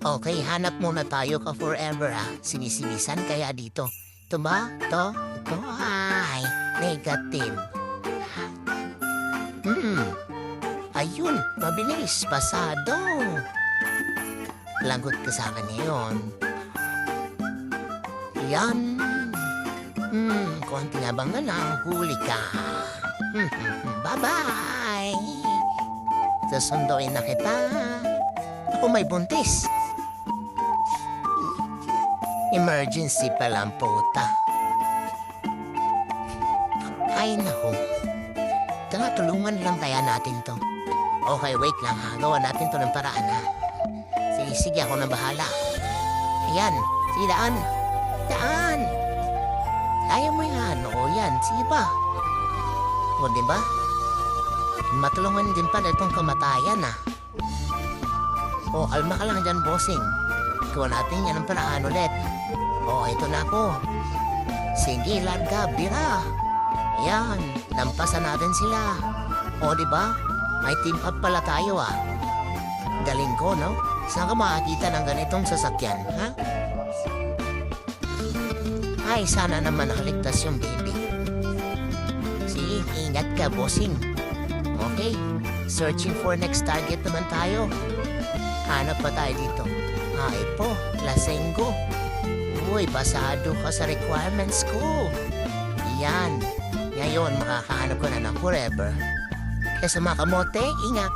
Okay, hanap muna tayo ka forever ha. Sinisimisan kaya dito. Ito ba? Ito? Ay, negative. Ayun, mabilis. Pasado. Lagot ka sa akin yun. Yan. Konti nga bang lang, huli ka. Bye-bye. Sasunduin na kita. Ako may buntis. Emergency pa lang puta. Ay naku. Tara, tulungan lang kaya natin to. Okay, wait lang ha. Gawa natin to ng paraan ha. Sige, ako na bahala. Ayan, sige daan. Daan! Ayaw mo yan. Oo yan, sige pa. O, diba? Matulungan din pala itong kamatayan ha. O, alma ka lang dyan, bossing. Gawa natin yan ng paraan ulit. O, ito na ako. Sige, larga, bira. Yan, lampasan natin sila. O, diba? May team up pala tayo ah. Galing ko, no? Saan ka makakita ng ganitong sasakyan, ha? Ay, sana naman nakaligtas yung baby. Sige, ingat ka, bossing. Okay, searching for next target naman tayo. Hanap pa tayo dito. Ay po, lasenggo. Uy, basado ka sa requirements ko. Yan. Ngayon, makakahanap ko na ng forever. Kaya sa mga kamote, ingat.